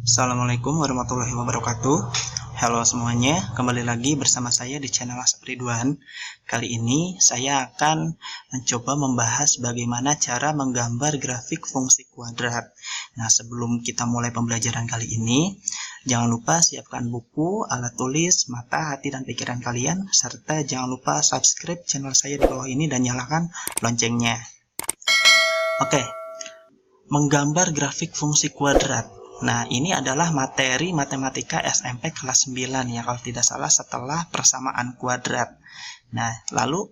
Assalamualaikum warahmatullahi wabarakatuh. Halo semuanya, kembali lagi bersama saya di channel Asep Ridwan. Kali ini saya akan mencoba membahas bagaimana cara menggambar grafik fungsi kuadrat. Nah, sebelum kita mulai pembelajaran kali ini, jangan lupa siapkan buku, alat tulis, mata, hati, dan pikiran kalian, serta jangan lupa subscribe channel saya di bawah ini dan nyalakan loncengnya. Oke, menggambar grafik fungsi kuadrat. Nah, ini adalah materi matematika SMP kelas 9 ya, kalau tidak salah setelah persamaan kuadrat. Nah, lalu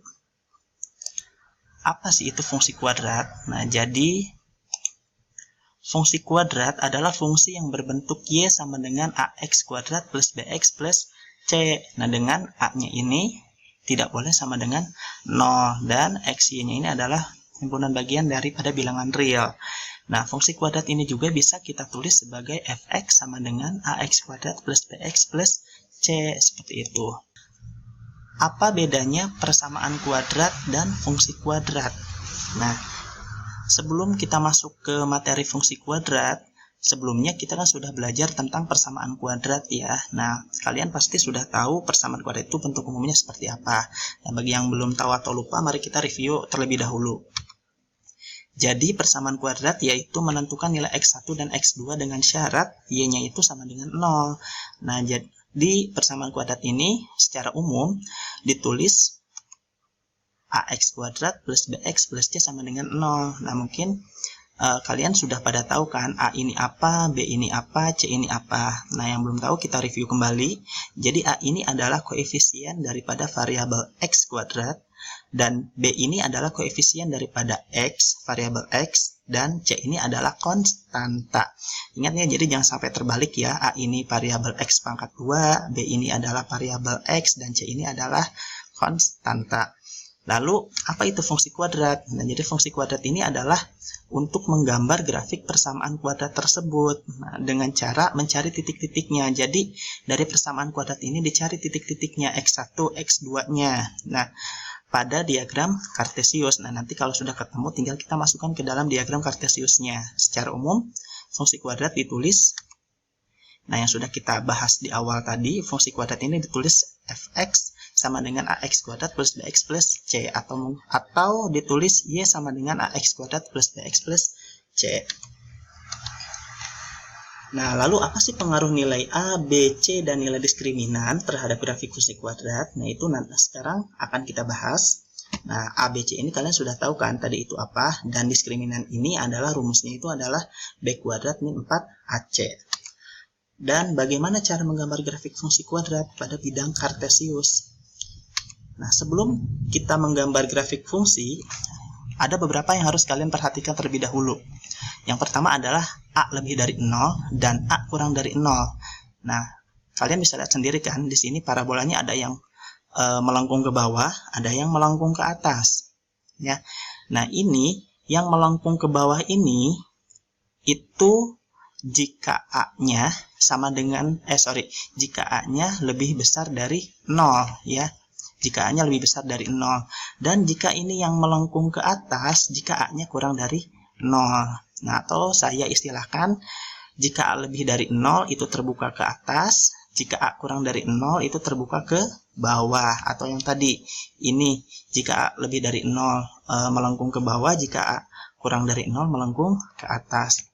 apa sih itu fungsi kuadrat? Nah, jadi fungsi kuadrat adalah fungsi yang berbentuk Y sama dengan AX kuadrat plus BX plus C. Nah, dengan A-nya ini tidak boleh sama dengan 0 dan XY-nya ini adalah himpunan bagian daripada bilangan real. Nah, fungsi kuadrat ini juga bisa kita tulis sebagai fx sama dengan ax kuadrat plus bx plus c, seperti itu. Apa bedanya persamaan kuadrat dan fungsi kuadrat? Nah, sebelum kita masuk ke materi fungsi kuadrat, sebelumnya kita kan sudah belajar tentang persamaan kuadrat ya. Nah, kalian pasti sudah tahu persamaan kuadrat itu bentuk umumnya seperti apa. Nah, bagi yang belum tahu atau lupa, mari kita review terlebih dahulu. Jadi persamaan kuadrat yaitu menentukan nilai X1 dan X2 dengan syarat Y-nya itu sama dengan 0. Nah, jadi persamaan kuadrat ini secara umum ditulis AX kuadrat plus BX plus C sama dengan 0. Nah, mungkin kalian sudah pada tahu kan A ini apa, B ini apa, C ini apa. Nah, yang belum tahu kita review kembali. Jadi A ini adalah koefisien daripada variabel X kuadrat. Dan B ini adalah koefisien daripada X, variabel X, dan C ini adalah konstanta. Ingat ya, jadi jangan sampai terbalik ya. A ini variabel X pangkat 2, B ini adalah variabel X, dan C ini adalah konstanta. Lalu, apa itu fungsi kuadrat? Nah, jadi fungsi kuadrat ini adalah untuk menggambar grafik persamaan kuadrat tersebut. Nah, dengan cara mencari titik-titiknya. Jadi, dari persamaan kuadrat ini dicari titik-titiknya X1, X2-nya. Nah, pada diagram Kartesius. Nah, nanti kalau sudah ketemu tinggal kita masukkan ke dalam diagram Kartesiusnya. Secara umum, fungsi kuadrat ditulis, nah yang sudah kita bahas di awal tadi, fungsi kuadrat ini ditulis fx sama dengan ax kuadrat plus bx plus c, atau ditulis y sama dengan ax kuadrat plus bx plus c. Nah, lalu apa sih pengaruh nilai A, B, C, dan nilai diskriminan terhadap grafik fungsi kuadrat? Nah, itu nanti sekarang akan kita bahas. Nah, A, B, C ini kalian sudah tahu kan tadi itu apa? Dan diskriminan ini adalah rumusnya itu adalah B kuadrat min 4AC. Dan bagaimana cara menggambar grafik fungsi kuadrat pada bidang Kartesius? Nah, sebelum kita menggambar grafik fungsi, ada beberapa yang harus kalian perhatikan terlebih dahulu. Yang pertama adalah A lebih dari 0 dan A kurang dari 0. Nah, kalian bisa lihat sendiri kan, di sini parabolanya ada yang melengkung ke bawah, ada yang melengkung ke atas. Ya. Nah, ini yang melengkung ke bawah ini itu jika A-nya sama dengan jika A-nya lebih besar dari 0 ya. Jika A-nya lebih besar dari 0. Dan jika ini yang melengkung ke atas, jika A-nya kurang dari 0. Nah, atau saya istilahkan, jika A lebih dari 0 itu terbuka ke atas, jika A kurang dari 0 itu terbuka ke bawah. Atau yang tadi, ini jika A lebih dari 0 melengkung ke bawah, jika A kurang dari 0 melengkung ke atas.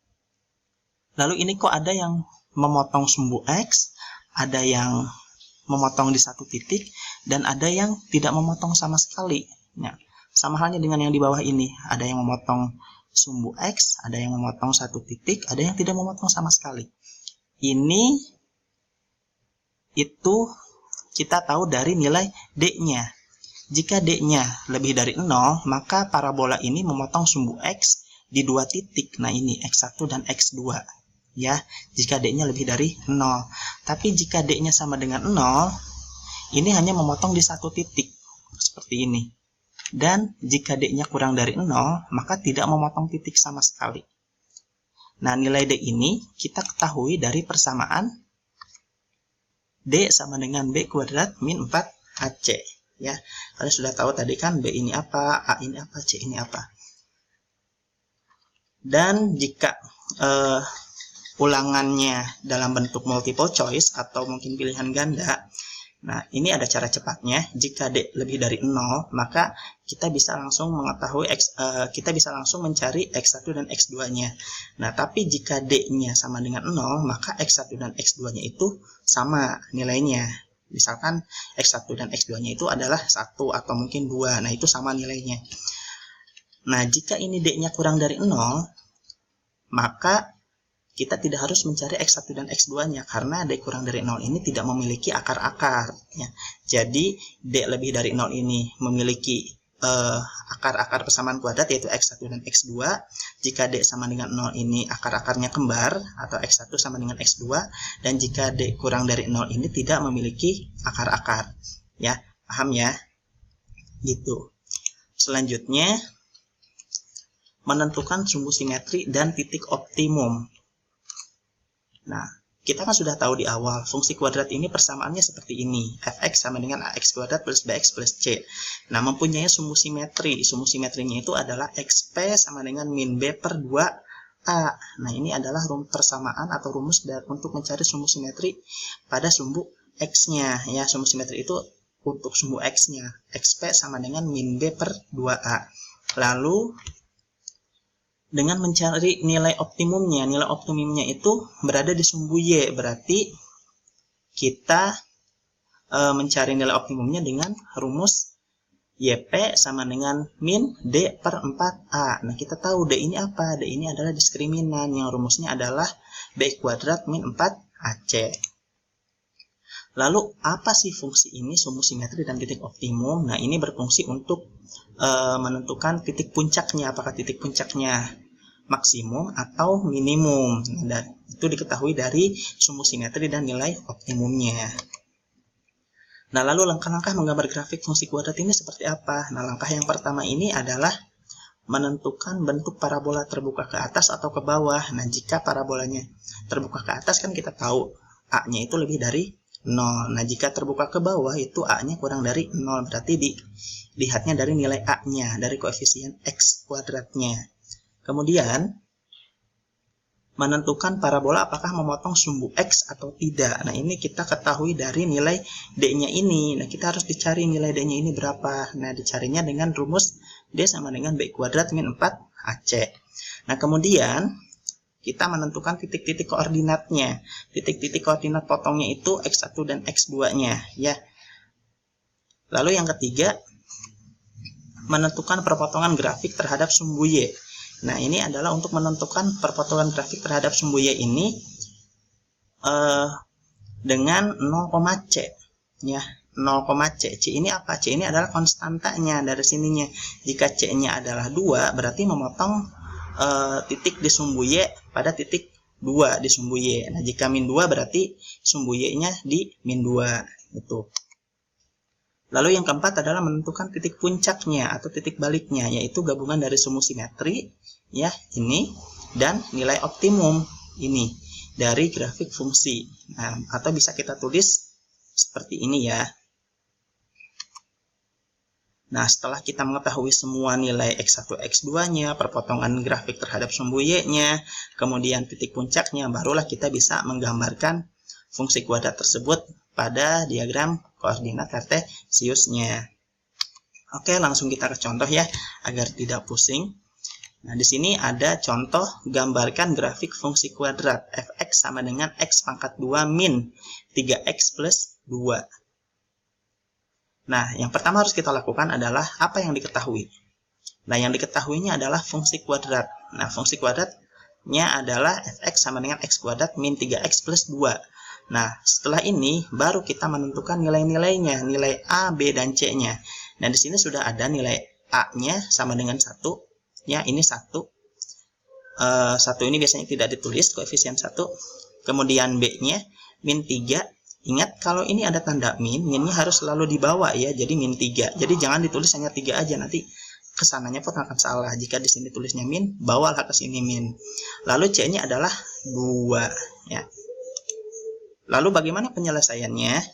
Lalu ini kok ada yang memotong sumbu X, ada yang memotong di satu titik, dan ada yang tidak memotong sama sekali. Nah, sama halnya dengan yang di bawah ini, ada yang memotong sumbu X, ada yang memotong satu titik, ada yang tidak memotong sama sekali. Ini itu kita tahu dari nilai D-nya. Jika D-nya lebih dari 0, maka parabola ini memotong sumbu X di dua titik. Nah, ini X1 dan X2. Ya, jika D-nya lebih dari 0. Tapi jika D-nya sama dengan 0, ini hanya memotong di satu titik, seperti ini. Dan jika D-nya kurang dari 0, maka tidak memotong titik sama sekali. Nah, nilai D ini kita ketahui dari persamaan D sama dengan B kuadrat min 4AC. Ya, kalian sudah tahu tadi kan B ini apa, A ini apa, C ini apa. Dan jika ulangannya dalam bentuk multiple choice atau mungkin pilihan ganda. Nah, ini ada cara cepatnya. Jika D lebih dari 0, maka kita bisa langsung mengetahui kita bisa langsung mencari X1 dan X2-nya. Nah, tapi jika D-nya sama dengan 0, maka X1 dan X2-nya itu sama nilainya. Misalkan X1 dan X2-nya itu adalah 1 atau mungkin 2. Nah, itu sama nilainya. Nah, jika ini D-nya kurang dari 0, maka kita tidak harus mencari X1 dan X2-nya karena D kurang dari 0 ini tidak memiliki akar-akar. Ya. Jadi, D lebih dari 0 ini memiliki akar-akar persamaan kuadrat yaitu X1 dan X2. Jika D sama dengan 0 ini akar-akarnya kembar atau X1 sama dengan X2. Dan jika D kurang dari 0 ini tidak memiliki akar-akar. Ya, paham ya? Gitu. Selanjutnya, menentukan sumbu simetri dan titik optimum. Nah, kita kan sudah tahu di awal, fungsi kuadrat ini persamaannya seperti ini. Fx sama dengan ax kuadrat plus bx plus c. Nah, mempunyai sumbu simetri. Sumbu simetrinya itu adalah xp sama dengan min b per 2a. Nah, ini adalah persamaan atau rumus untuk mencari sumbu simetri pada sumbu x-nya. Ya, sumbu simetri itu untuk sumbu x-nya. xp sama dengan min b per 2a. Lalu, dengan mencari nilai optimumnya itu berada di sumbu Y, berarti kita mencari nilai optimumnya dengan rumus YP sama dengan min D per 4A. Nah, kita tahu D ini apa? D ini adalah diskriminan, yang rumusnya adalah B kuadrat min 4AC. Lalu, apa sih fungsi ini, sumbu simetri dan titik optimum? Nah, ini berfungsi untuk menentukan titik puncaknya, apakah titik puncaknya maksimum atau minimum. Nah, itu diketahui dari sumbu simetri dan nilai optimumnya. Nah, lalu langkah-langkah menggambar grafik fungsi kuadrat ini seperti apa? Nah, langkah yang pertama ini adalah menentukan bentuk parabola terbuka ke atas atau ke bawah. Nah, jika parabolanya terbuka ke atas kan kita tahu A-nya itu lebih dari 0. Nah, jika terbuka ke bawah itu A-nya kurang dari 0. Berarti dilihatnya dari nilai A-nya, dari koefisien X kuadratnya. Kemudian, menentukan parabola apakah memotong sumbu X atau tidak. Nah, ini kita ketahui dari nilai D-nya ini. Nah, kita harus dicari nilai D-nya ini berapa. Nah, dicarinya dengan rumus D sama dengan B kuadrat min 4AC. Nah, kemudian, kita menentukan titik-titik koordinatnya. Titik-titik koordinat potongnya itu X1 dan X2-nya. Ya. Lalu yang ketiga, menentukan perpotongan grafik terhadap sumbu Y. Nah, ini adalah untuk menentukan perpotongan grafik terhadap sumbu Y ini dengan 0,C. Ya, 0,C. C ini apa? C ini adalah konstantanya dari sininya. Jika C-nya adalah 2, berarti memotong titik di sumbu Y pada titik 2 di sumbu Y. Nah, jika min 2 berarti sumbu Y-nya di min 2. Itu. Lalu yang keempat adalah menentukan titik puncaknya atau titik baliknya, yaitu gabungan dari sumbu simetri, ya, ini, dan nilai optimum, ini, dari grafik fungsi. Nah, atau bisa kita tulis seperti ini ya. Nah, setelah kita mengetahui semua nilai X1, X2-nya, perpotongan grafik terhadap sumbu Y-nya, kemudian titik puncaknya, barulah kita bisa menggambarkan fungsi kuadrat tersebut pada diagram koordinat kartesiusnya. Oke, langsung kita ke contoh ya, agar tidak pusing. Nah, di sini ada contoh gambarkan grafik fungsi kuadrat fx sama dengan x pangkat 2 min 3x plus 2. Nah, yang pertama harus kita lakukan adalah apa yang diketahui. Nah, yang diketahuinya adalah fungsi kuadrat. Nah, fungsi kuadratnya adalah fx sama dengan x kuadrat min 3x plus 2. Nah, setelah ini baru kita menentukan nilai-nilainya, nilai A, B, dan C-nya. Nah, di sini sudah ada nilai A-nya sama dengan 1. Ya, ini 1. 1 ini biasanya tidak ditulis, koefisien 1. Kemudian B-nya, min 3. Ingat, kalau ini ada tanda min, minnya harus selalu dibawa ya, jadi min 3. Jadi jangan ditulis hanya 3 aja, nanti kesananya pun akan salah. Jika di sini tulisnya min, bawalah ke sini min. Lalu C-nya adalah 2. Ya. Lalu bagaimana penyelesaiannya?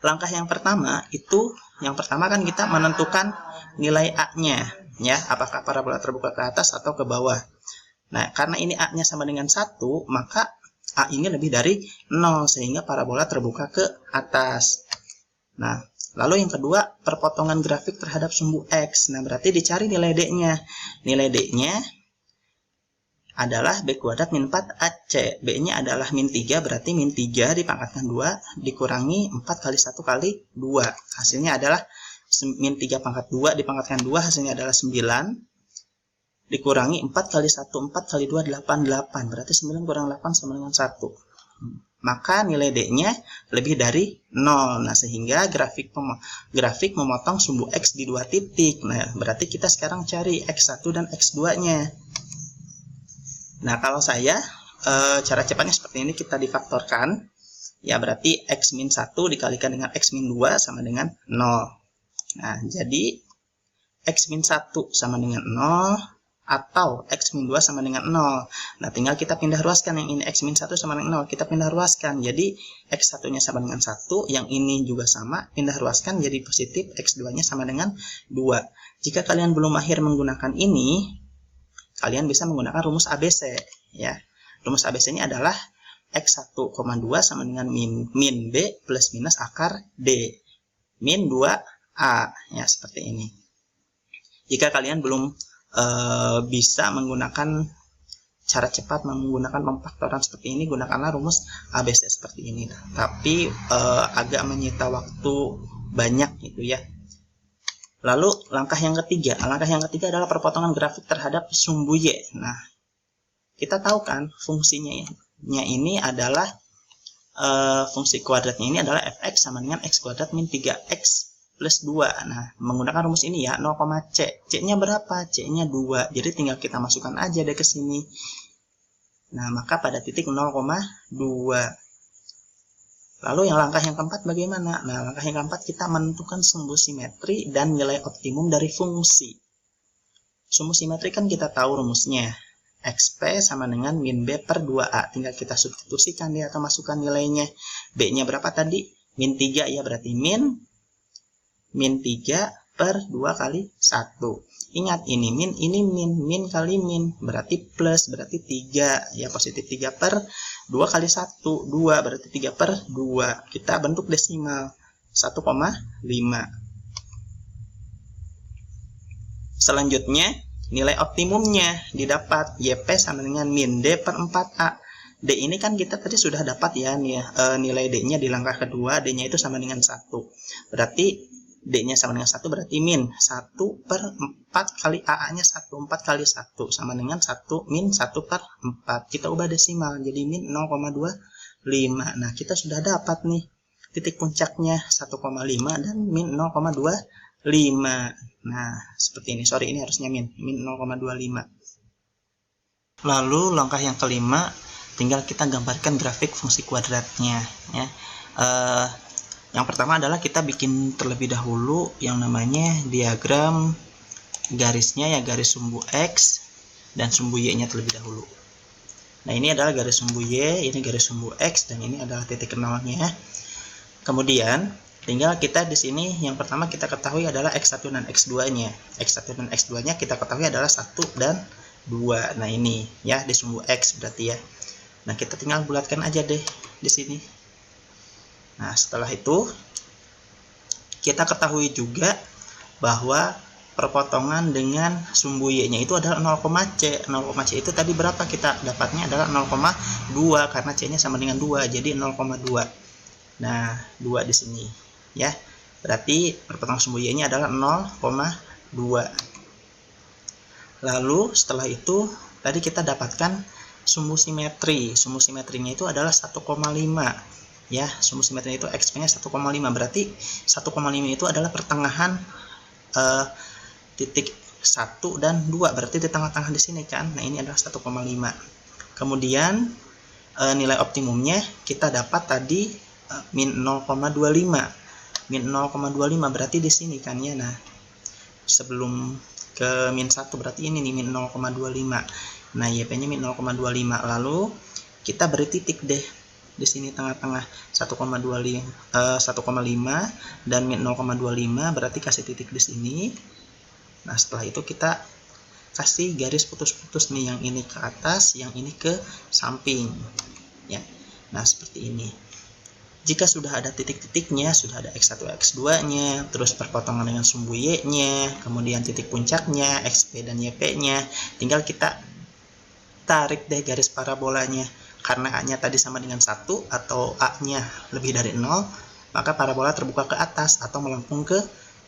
Langkah yang pertama itu, yang pertama kan kita menentukan nilai A-nya, ya, apakah parabola terbuka ke atas atau ke bawah. Nah, karena ini A-nya sama dengan 1, maka A ini lebih dari 0, sehingga parabola terbuka ke atas. Nah, lalu yang kedua, perpotongan grafik terhadap sumbu X. Nah, berarti dicari nilai D-nya. Nilai D-nya adalah B kuadrat min 4AC. B-nya adalah min 3, berarti min 3 dipangkatkan 2, dikurangi 4 kali 1 kali 2. Hasilnya adalah min 3 pangkat 2 dipangkatkan 2, hasilnya adalah 9. Dikurangi 4 kali 1, 4 kali 2, 8, 8. Berarti 9 kurang 8 sama dengan 1. Maka nilai D-nya lebih dari 0. Nah, sehingga grafik memotong sumbu X di 2 titik. Nah, berarti kita sekarang cari X1 dan X2-nya. Nah, kalau saya, cara cepatnya seperti ini, kita difaktorkan. Ya, berarti X min 1 dikalikan dengan X min 2 sama dengan 0. Nah, jadi X min 1 sama dengan 0. Atau X min 2 sama dengan 0. Nah, tinggal kita pindah ruaskan. Yang ini X min 1 sama dengan 0. Kita pindah ruaskan. Jadi, X1-nya sama dengan 1. Yang ini juga sama. Pindah ruaskan jadi positif. X2-nya sama dengan 2. Jika kalian belum mahir menggunakan ini, kalian bisa menggunakan rumus ABC. Ya. Rumus ABC-nya adalah X1,2 sama dengan min B plus minus akar D. Min 2A. Ya, seperti ini. Jika kalian belum bisa menggunakan cara cepat menggunakan pemfaktoran seperti ini, gunakanlah rumus ABC seperti ini. Tapi agak menyita waktu banyak gitu ya. Lalu langkah yang ketiga adalah perpotongan grafik terhadap sumbu Y. Nah, kita tahu kan fungsinya ini adalah fungsi kuadratnya ini adalah fx sama dengan x kuadrat min 3x plus 2. Nah, menggunakan rumus ini ya, 0,c. C-nya berapa? C-nya 2. Jadi tinggal kita masukkan aja deh ke sini. Nah, maka pada titik 0,2. Lalu yang langkah yang keempat bagaimana? Nah, langkah yang keempat kita menentukan sumbu simetri dan nilai optimum dari fungsi. Sumbu simetri kan kita tahu rumusnya. XP sama dengan min B per 2A. Tinggal kita substitusikan dia atau masukkan nilainya. B-nya berapa tadi? Min 3 ya, berarti min 3 per 2 kali 1. Ingat ini min kali min, berarti plus, berarti 3. Ya, positif 3 per 2 kali 1, 2, berarti 3 per 2. Kita bentuk desimal, 1,5. Selanjutnya, nilai optimumnya didapat, YP sama dengan min D per 4A. D ini kan kita tadi sudah dapat ya, nilai D-nya di langkah kedua, D-nya itu sama dengan 1. Berarti D-nya sama dengan 1 berarti min 1 per 4 kali AA-nya 1. 4 kali 1 sama dengan 1 min 1 per 4. Kita ubah desimal jadi min 0,25. Nah, kita sudah dapat nih titik puncaknya 1,5 dan min 0,25. Nah, seperti ini. Sorry, ini harusnya min 0,25. Lalu langkah yang kelima, tinggal kita gambarkan grafik fungsi kuadratnya ya. Yang pertama adalah kita bikin terlebih dahulu yang namanya diagram garisnya ya, garis sumbu X dan sumbu Y-nya terlebih dahulu. Nah, ini adalah garis sumbu Y, ini garis sumbu X, dan ini adalah titik nolnya. Kemudian, tinggal kita di sini yang pertama kita ketahui adalah X1 dan X2-nya. X1 dan X2-nya kita ketahui adalah 1 dan 2. Nah, ini ya di sumbu X berarti ya. Nah, kita tinggal bulatkan aja deh di sini. Nah, setelah itu kita ketahui juga bahwa perpotongan dengan sumbu Y-nya itu adalah 0,c. 0,c itu tadi berapa kita dapatnya adalah 0,2 karena C-nya sama dengan 2, jadi 0,2. Nah, 2 di sini ya. Berarti perpotongan sumbu Y-nya adalah 0,2. Lalu setelah itu tadi kita dapatkan sumbu simetri. Sumbu simetrinya itu adalah 1,5. Ya, sumbu simetri itu XP-nya 1,5. Berarti 1,5 itu adalah pertengahan titik 1 dan 2. Berarti di tengah-tengah di sini kan. Nah, ini adalah 1,5. Kemudian nilai optimumnya kita dapat tadi min 0,25. Min 0,25 berarti di sini kan ya. Nah, sebelum ke min 1 berarti ini nih min 0,25. Nah, YP-nya min 0,25. Lalu kita beri titik deh di sini tengah-tengah 1,5 dan min 0,25 berarti kasih titik di sini. Nah, setelah itu kita kasih garis putus-putus nih, yang ini ke atas, yang ini ke samping ya. Nah, seperti ini. Jika sudah ada titik-titiknya, sudah ada X1, X2-nya, terus perpotongan dengan sumbu Y-nya, kemudian titik puncaknya, XP dan YP-nya, tinggal kita tarik deh garis parabolanya. Karena A-nya tadi sama dengan 1 atau A-nya lebih dari 0, maka parabola terbuka ke atas atau melengkung ke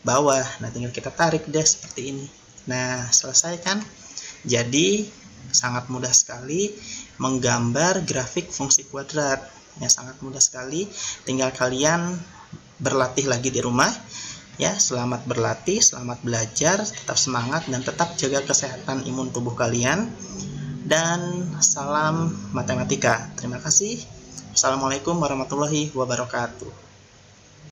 bawah. Nah, tinggal kita tarik deh seperti ini. Nah, selesai kan? Jadi, sangat mudah sekali menggambar grafik fungsi kuadrat. Ya, sangat mudah sekali. Tinggal kalian berlatih lagi di rumah. Ya, selamat berlatih, selamat belajar, tetap semangat dan tetap jaga kesehatan imun tubuh kalian. Dan salam matematika. Terima kasih. Assalamualaikum warahmatullahi wabarakatuh.